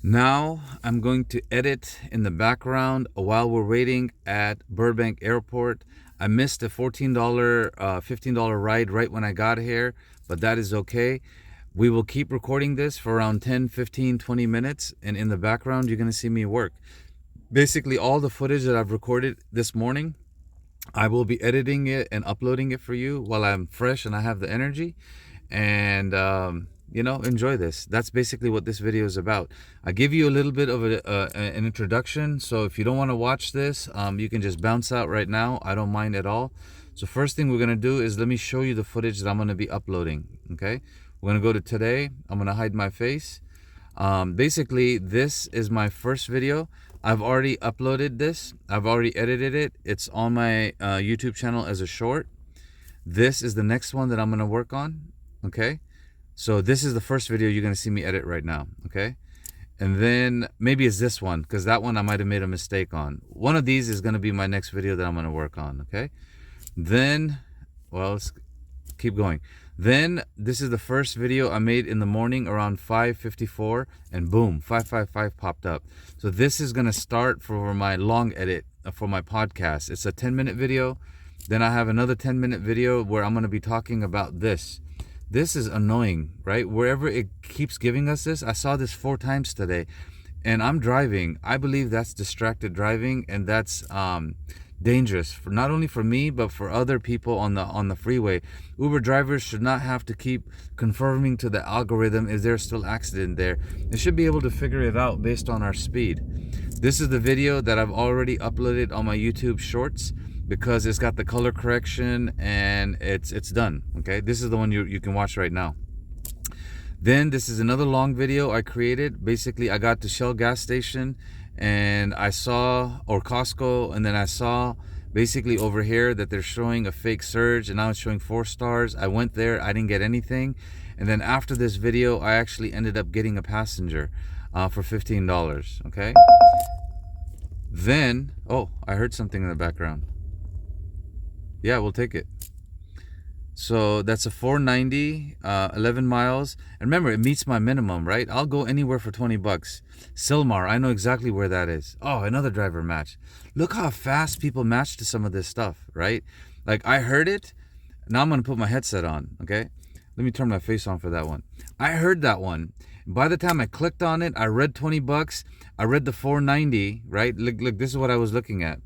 Now I'm going to edit in the background while we're waiting at Burbank Airport. I missed a $14, $15 ride right when I got here, but that is okay. We will keep recording this for around 10, 15, 20 minutes, and in the background you're going to see me work. Basically all the footage that I've recorded this morning, I will be editing it and uploading it for you while I'm fresh and I have the energy. And enjoy this. That's basically what this video is about. I give you a little bit of an introduction, so if you don't want to watch this, you can just bounce out right now. I don't mind at all. So first thing we're going to do is let me show you the footage that I'm going to be uploading. Okay, we're going to go to today. I'm going to hide my face. Basically this is my first video. I've already uploaded this. I've already edited it. It's on my YouTube channel as a short. This is the next one that I'm going to work on. Okay, so this is the first video you're going to see me edit right now. Okay, and then maybe it's this one, because that one I might have made a mistake on. One of these is going to be my next video that I'm going to work on. Okay, then, well, let's keep going. Then this is the first video I made in the morning around 5:54, and boom, 555 popped up. So this is going to start for my long edit for my podcast. It's a 10-minute video. Then I have another 10-minute video where I'm going to be talking about this. This is annoying, right? Wherever it keeps giving us this. I saw this 4 times today, and I'm driving. I believe that's distracted driving, and that's dangerous for not only for me but for other people on the freeway. Uber drivers should not have to keep confirming to the algorithm is there still accident there. They should be able to figure it out based on our speed. This is the video that I've already uploaded on my YouTube Shorts, because it's got the color correction and it's done. Okay, this is the one you can watch right now. Then this is another long video I created. Basically I got to Shell gas station and I saw, or Costco, and then I saw basically over here that they're showing a fake surge, and now it's showing 4 stars. I went there, I didn't get anything, and then after this video I actually ended up getting a passenger for $15. Okay, then, oh, I heard something in the background. Yeah, we'll take it. So that's a 490, 11 miles. And remember, it meets my minimum, right? I'll go anywhere for 20 bucks. Silmar, I know exactly where that is. Oh, another driver match. Look how fast people match to some of this stuff, right? Like, I heard it. Now I'm going to put my headset on, okay? Let me turn my face on for that one. I heard that one. By the time I clicked on it, I read 20 bucks. I read the 490, right? Look, this is what I was looking at.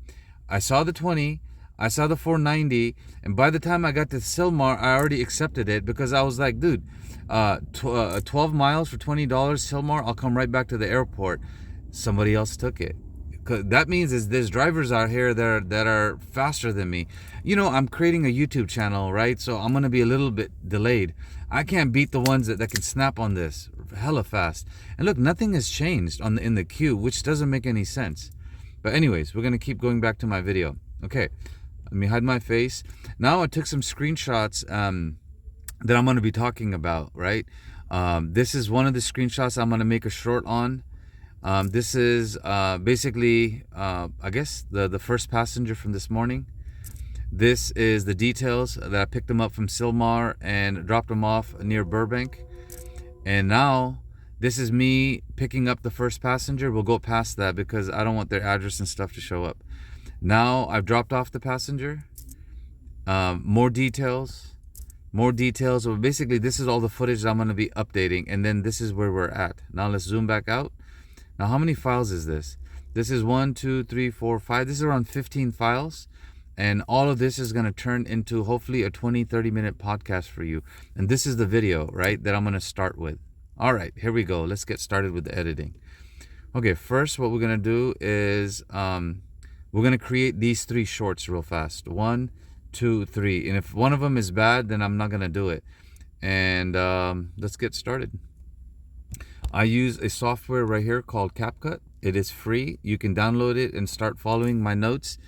I saw the 20. I saw the 490, and by the time I got to Silmar, I already accepted it, because I was like, dude, 12 miles for $20, Silmar, I'll come right back to the airport. Somebody else took it. That means there's drivers out here that are faster than me. You know, I'm creating a YouTube channel, right? So I'm going to be a little bit delayed. I can't beat the ones that can snap on this hella fast. And look, nothing has changed in the queue, which doesn't make any sense. But anyways, we're going to keep going back to my video. Okay. Let me hide my face. Now I took some screenshots that I'm going to be talking about, right? This is one of the screenshots I'm going to make a short on. This is basically, I guess, the first passenger from this morning. This is the details that I picked them up from Silmar and dropped them off near Burbank. And now this is me picking up the first passenger. We'll go past that because I don't want their address and stuff to show up. Now I've dropped off the passenger. More details. So basically this is all the footage that I'm going to be updating, and then this is where we're at. Now let's zoom back out. Now how many files is this? This is 1, 2, 3, 4, 5. This is around 15 files, and all of this is going to turn into hopefully a 20-30 minute podcast for you. And this is the video, right, that I'm going to start with. All right, here we go. Let's get started with the editing. Okay, first what we're going to do is we're going to create these 3 shorts real fast. 1, 2, 3. And if one of them is bad, then I'm not going to do it. And let's get started. I use a software right here called CapCut. It is free. You can download it and start following my notes.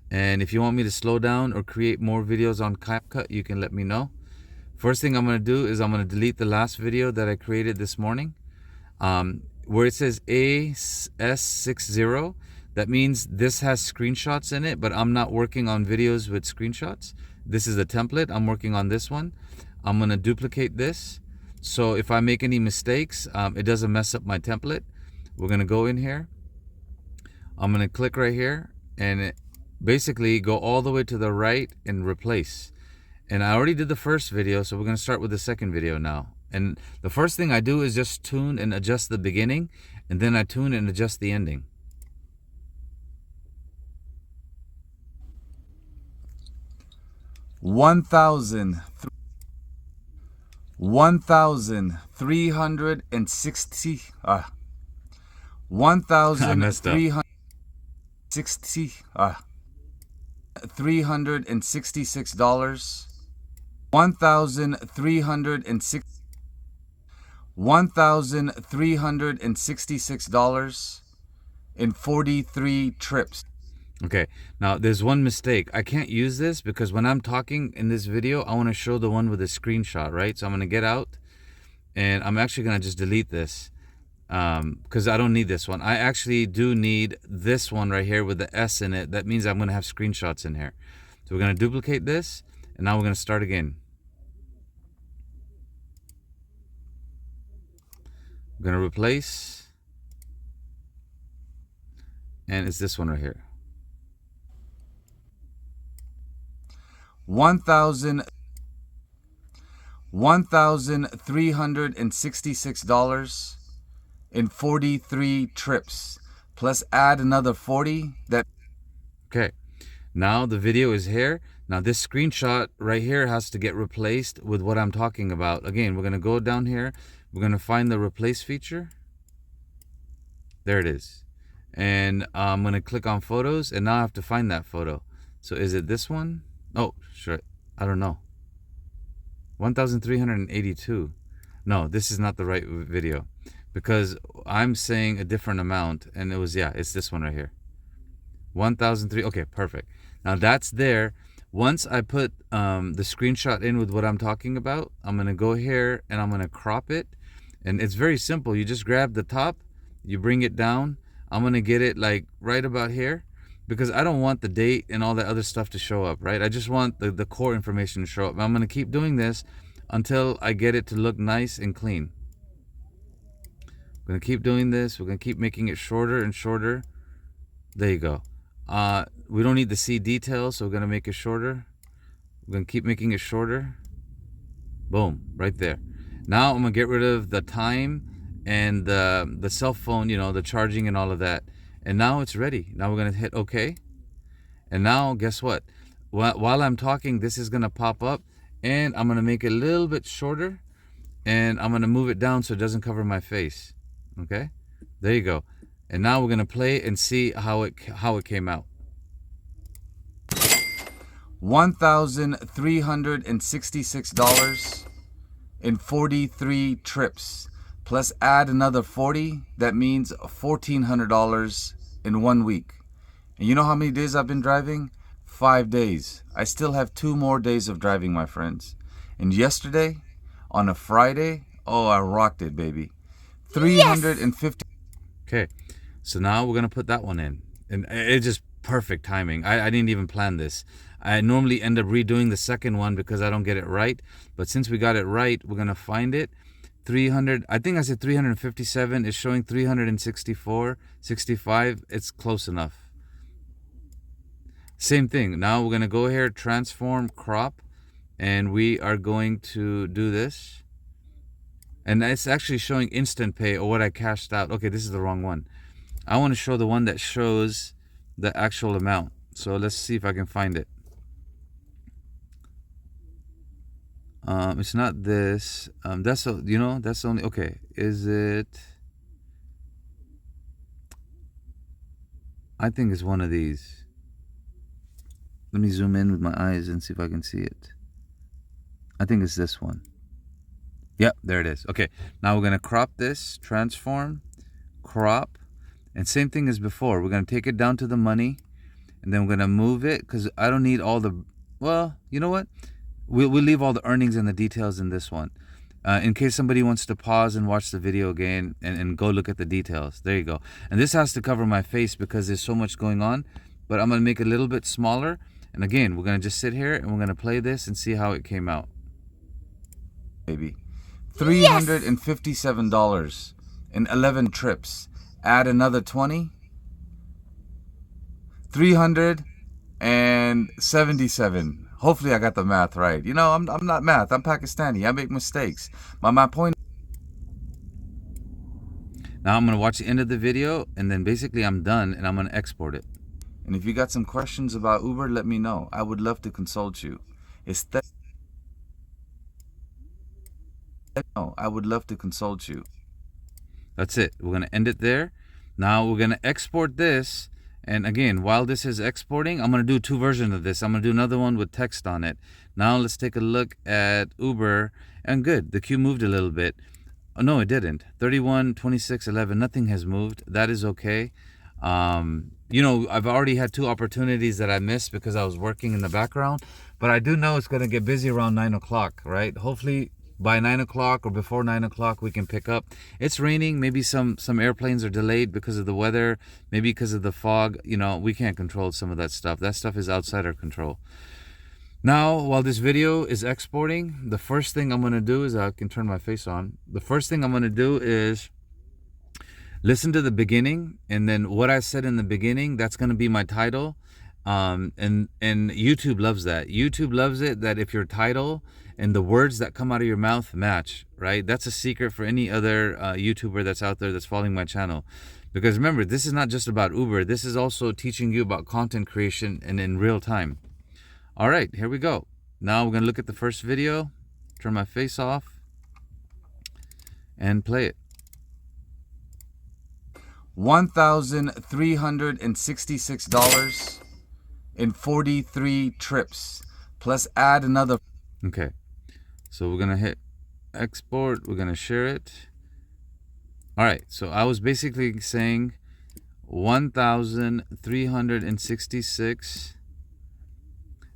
And if you want me to slow down or create more videos on CapCut, you can let me know. First thing I'm going to do is I'm going to delete the last video that I created this morning. Where it says AS60, that means this has screenshots in it, but I'm not working on videos with screenshots. This is the template. I'm working on this one. I'm going to duplicate this. So if I make any mistakes, it doesn't mess up my template. we're gonna go in here. I'm gonna click right here and basically go all the way to the right and replace. And I already did the first video, so we're gonna start with the second video now. And the first thing I do is just tune and adjust the beginning, and then I tune and adjust the ending. $1,360. I messed up. $366. $1,366 in 43 trips. Okay, now there's one mistake. I can't use this because when I'm talking in this video, I want to show the one with a screenshot, right? So I'm going to get out and I'm actually going to just delete this because I don't need this one. I actually do need this one right here with the S in it. That means I'm going to have screenshots in here. So we're going to duplicate this and now we're going to start again. I'm going to replace, and it's this one right here. $1,366 in 43 trips, plus add another 40. Okay, now the video is here. Now this screenshot right here has to get replaced with what I'm talking about. Again, we're gonna go down here. We're gonna find the replace feature. There it is. And I'm gonna click on photos, and now I have to find that photo. So is it this one? Oh, sure. I don't know. 1,382. No, this is not the right video because I'm saying a different amount, and it was, yeah, it's this one right here. 1,003. Okay, perfect. Now that's there. Once I put the screenshot in with what I'm talking about, I'm gonna go here and I'm gonna crop it, and it's very simple. You just grab the top, you bring it down. I'm gonna get it like right about here, because I don't want the date and all that other stuff to show up, right? I just want the core information to show up. I'm gonna keep doing this until I get it to look nice and clean. I'm gonna keep doing this. We're gonna keep making it shorter and shorter. There you go. We don't need to see details, so we're gonna make it shorter. We're gonna keep making it shorter. Boom, right there. Now I'm gonna get rid of the time and the cell phone, you know, the charging and all of that. And now it's ready. Now we're gonna hit OK. And now guess what? While I'm talking, this is gonna pop up, and I'm gonna make it a little bit shorter, and I'm gonna move it down so it doesn't cover my face. Okay, there you go. And now we're gonna play and see how it came out. $1,366 in 43 trips, plus add another 40. That means $1,400 in 1 week. And you know how many days I've been driving? 5 days. I still have 2 more days of driving, my friends. And yesterday, on a Friday, oh, I rocked it, baby. 350. Okay, so now we're gonna put that one in, and it's just perfect timing. I didn't even plan this. I normally end up redoing the second one because I don't get it right, but since we got it right, we're gonna find it. 300, I think I said 357. It's showing 364, 65. It's close enough. Same thing. Now we're gonna go here, transform, crop, and we are going to do this. And it's actually showing instant pay, or what I cashed out. Okay, this is the wrong one. I want to show the one that shows the actual amount. So let's see if I can find it. It's not this. That's that's only okay. Is it? I think it's one of these. Let me zoom in with my eyes and see if I can see it. I think it's this one. Yep, there it is. Okay, now we're gonna crop this, transform, crop, and same thing as before. We're gonna take it down to the money, and then we're gonna move it because I don't need all the. Well, you know what? We'll leave all the earnings and the details in this one, in case somebody wants to pause and watch the video again and go look at the details. There you go. And this has to cover my face because there's so much going on. But I'm gonna make it a little bit smaller. And again, we're gonna just sit here and we're gonna play this and see how it came out. Baby. $357 in 11 trips. add another 20, 377. Hopefully I got the math right. You know, I'm not math. I'm Pakistani. I make mistakes. My point. Now I'm going to watch the end of the video, and then basically I'm done, and I'm going to export it. And if you got some questions about Uber, let me know. I would love to consult you. I would love to consult you. That's it. We're going to end it there. Now we're going to export this. And again, while this is exporting, I'm going to do two versions of this. I'm going to do another one with text on it. Now let's take a look at Uber. And good, the queue moved a little bit. Oh, no, it didn't. 31, 26, 11, nothing has moved. That is okay. You know, I've already had two opportunities that I missed because I was working in the background. But I do know it's going to get busy around 9 o'clock, right? Hopefully by 9 o'clock or before 9 o'clock we can pick up. It's raining. Maybe some airplanes are delayed because of the weather, maybe because of the fog. You know, we can't control some of that stuff. That stuff is outside our control. Now, while this video is exporting, the first thing I'm going to do is, I can turn my face on. The first thing I'm going to do is listen to the beginning, and then what I said in the beginning, that's going to be my title. And YouTube loves that. YouTube loves it that if your title and the words that come out of your mouth match, right? That's a secret for any other YouTuber that's out there that's following my channel. Because remember, this is not just about Uber. This is also teaching you about content creation and in real time. All right, here we go. Now we're going to look at the first video, turn my face off, and play it. 1,366 dollars in 43 trips, plus add another. Okay, so we're gonna hit export, we're gonna share it. All right, so I was basically saying 1,366,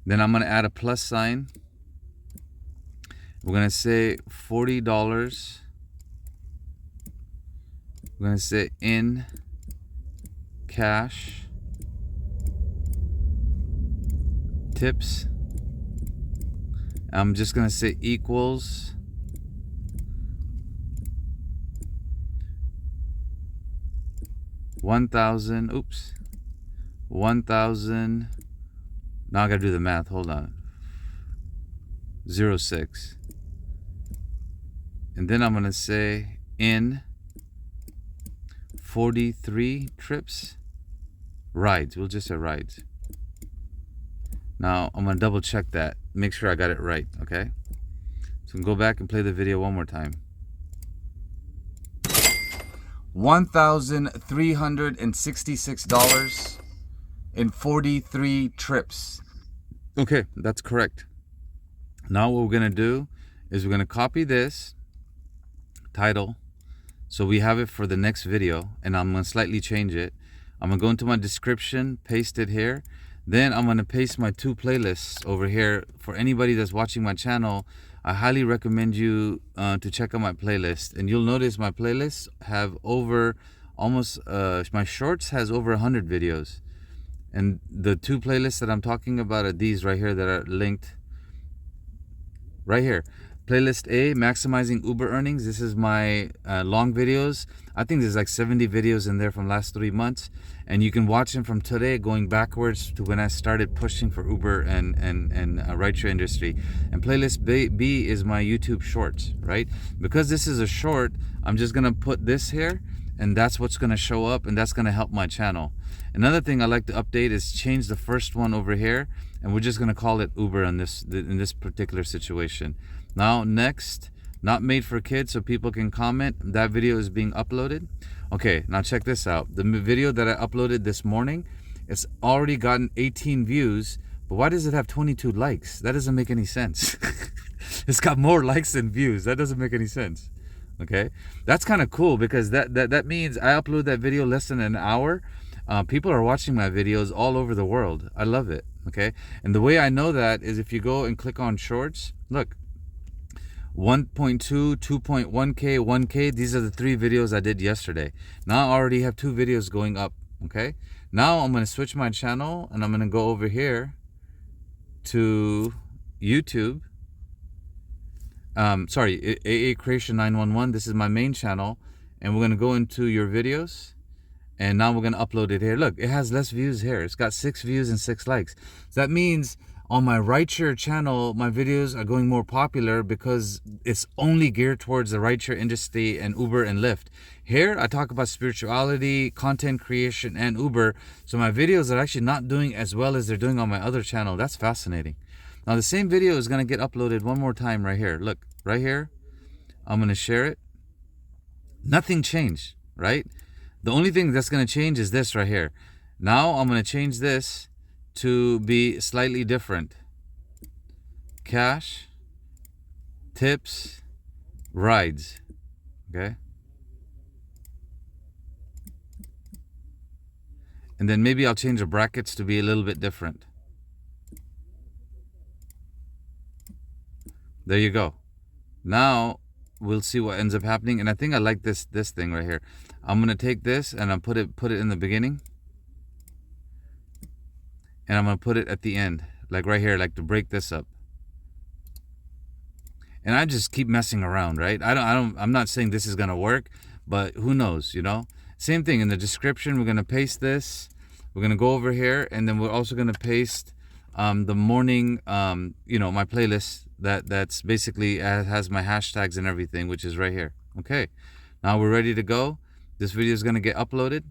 then I'm gonna add a plus sign. We're gonna say $40. We're gonna say in cash tips. I'm just gonna say equals 1,000. Oops, 1,000. Now I gotta do the math. Hold on. 06. And then I'm gonna say in 43 trips rides. We'll just say rides. Now I'm gonna double check that, make sure I got it right. Okay, so go back and play the video one more time. 1,366 dollars in 43 trips. Okay, that's correct. Now what we're gonna do is we're gonna copy this title so we have it for the next video, and I'm gonna slightly change it. I'm gonna go into my description, paste it here. Then I'm gonna paste my two playlists over here. For anybody that's watching my channel, I highly recommend you to check out my playlist. And you'll notice my playlists have over almost, my shorts has over 100 videos. And the two playlists that I'm talking about are these right here that are linked right here. Playlist A, maximizing Uber earnings. This is my long videos. I think there's like 70 videos in there from last 3 months, and you can watch them from today going backwards to when I started pushing for Uber and rideshare industry. And playlist B is my YouTube shorts, right? Because this is a short, I'm just gonna put this here, and that's what's gonna show up, and that's gonna help my channel. Another thing I like to update is change the first one over here, and we're just gonna call it Uber in this particular situation. Now next, not made for kids, so people can comment. That video is being uploaded. Okay, now check this out. The video that I uploaded this morning, it's already gotten 18 views, but why does it have 22 likes? That doesn't make any sense. It's got more likes than views. That doesn't make any sense. Okay, that's kind of cool because that means I upload that video less than an hour. People are watching my videos all over the world. I love it. Okay, and the way I know that is if you go and click on shorts, look, 1.2, 2.1K, 1K. These are the 3 videos I did yesterday. Now I already have 2 videos going up. Okay, now I'm going to switch my channel and I'm going to go over here to YouTube. Sorry, AA Creation 911. This is my main channel, and we're going to go into your videos, And now we're going to upload it here. Look, it has less views here. It's got 6 views and 6 likes. So that means on my rideshare channel, my videos are going more popular because it's only geared towards the rideshare industry and Uber and Lyft. Here, I talk about spirituality, content creation, and Uber. So my videos are actually not doing as well as they're doing on my other channel. That's fascinating. Now, the same video is going to get uploaded one more time right here. Look, right here. I'm going to share it. Nothing changed, right? The only thing that's going to change is this right here. Now I'm going to change this to be slightly different. Cash, tips, rides. Okay. And then maybe I'll change the brackets to be a little bit different. There you go. Now we'll see what ends up happening. And I think I like this thing right here. I'm gonna take this and I'll put it in the beginning, and I'm gonna put it at the end, like right here, like to break this up. And I just keep messing around, right? I'm not saying this is gonna work, but who knows, you know? Same thing in the description. We're gonna paste this. We're gonna go over here, and then we're also gonna paste the morning, you know, my playlist that's basically has my hashtags and everything, which is right here. Okay, now we're ready to go. This video is going to get uploaded.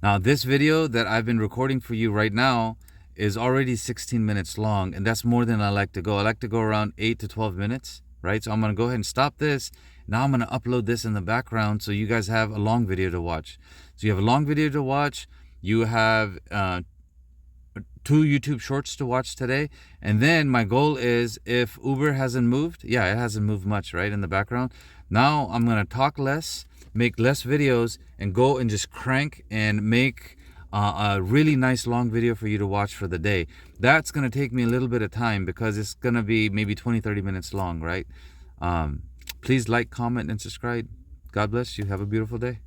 Now, this video that I've been recording for you right now is already 16 minutes long, and that's more than I like to go. I like to go around 8 to 12 minutes, right? So I'm going to go ahead and stop this. Now I'm going to upload this in the background so you guys have a long video to watch. So you have a long video to watch. You have 2 YouTube shorts to watch today. And then my goal is, if Uber hasn't moved, yeah, it hasn't moved much, right, in the background. Now I'm going to talk less, make less videos, and go and just crank and make a really nice long video for you to watch for the day. That's going to take me a little bit of time because it's going to be maybe 20-30 minutes long, right? Please like, comment, and subscribe. God bless you. Have a beautiful day.